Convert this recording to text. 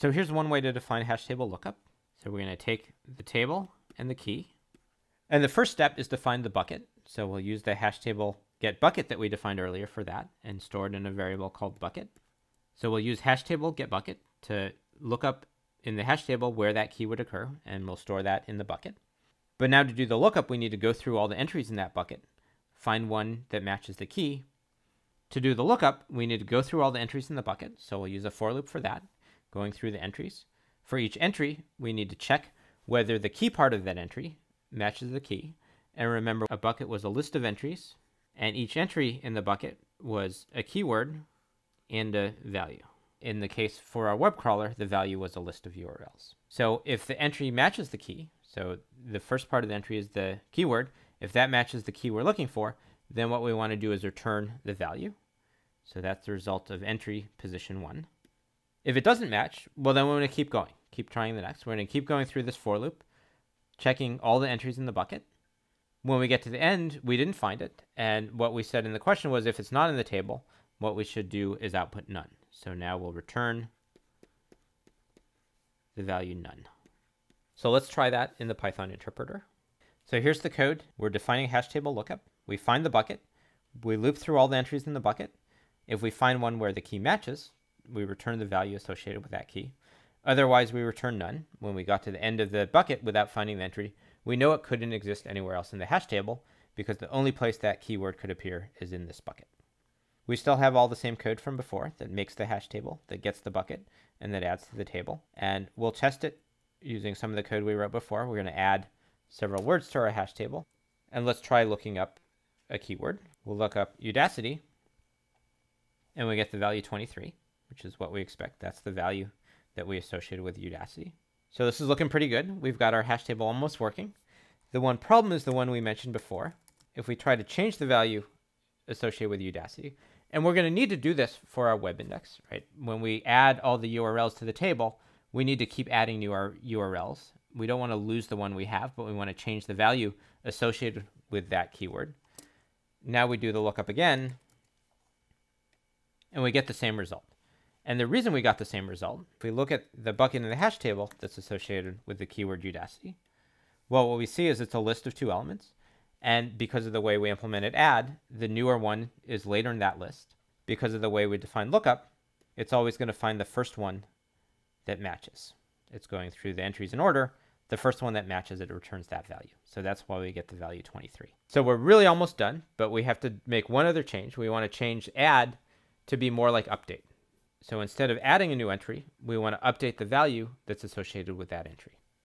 So here's one way to define hash table lookup. So we're going to take the table and the key. And the first step is to find the bucket. So we'll use the hash table get bucket that we defined earlier for that and store it in a variable called bucket. So we'll use hash table get bucket to look up in the hash table where that key would occur, and we'll store that in the bucket. But now to do the lookup, we need to go through all the entries in that bucket, find one that matches the key. To do the lookup, we need to go through all the entries in the bucket. So we'll use a for loop for that, going through the entries. For each entry, we need to check whether the key part of that entry matches the key. And remember, a bucket was a list of entries, and each entry in the bucket was a keyword and a value. In the case for our web crawler, the value was a list of URLs. So if the entry matches the key, so the first part of the entry is the keyword, if that matches the key we're looking for, then what we want to do is return the value. So that's the result of entry position 1. If it doesn't match, well, then we're going to keep going. Keep trying the next. We're going to keep going through this for loop, checking all the entries in the bucket. When we get to the end, we didn't find it. And what we said in the question was if it's not in the table, what we should do is output none. So now we'll return the value none. So let's try that in the Python interpreter. So here's the code. We're defining hash table lookup. We find the bucket. We loop through all the entries in the bucket. If we find one where the key matches, we return the value associated with that key. Otherwise, we return none. When we got to the end of the bucket without finding the entry, we know it couldn't exist anywhere else in the hash table because the only place that keyword could appear is in this bucket. We still have all the same code from before that makes the hash table, that gets the bucket, and that adds to the table. And we'll test it using some of the code we wrote before. We're going to add several words to our hash table. And let's try looking up a keyword. We'll look up Udacity, and we get the value 23, which is what we expect. That's the value that we associated with Udacity. So this is looking pretty good. We've got our hash table almost working. The one problem is the one we mentioned before. If we try to change the value associated with Udacity, and we're going to need to do this for our web index, right? When we add all the URLs to the table, we need to keep adding new URLs. We don't want to lose the one we have, but we want to change the value associated with that keyword. Now we do the lookup again, and we get the same result. And the reason we got the same result, if we look at the bucket in the hash table that's associated with the keyword Udacity, well, what we see is it's a list of 2 elements. And because of the way we implemented add, the newer one is later in that list. Because of the way we define lookup, it's always going to find the first one that matches. It's going through the entries in order. The first one that matches it returns that value. So that's why we get the value 23. So we're really almost done, but we have to make one other change. We want to change add to be more like update. So instead of adding a new entry, we want to update the value that's associated with that entry.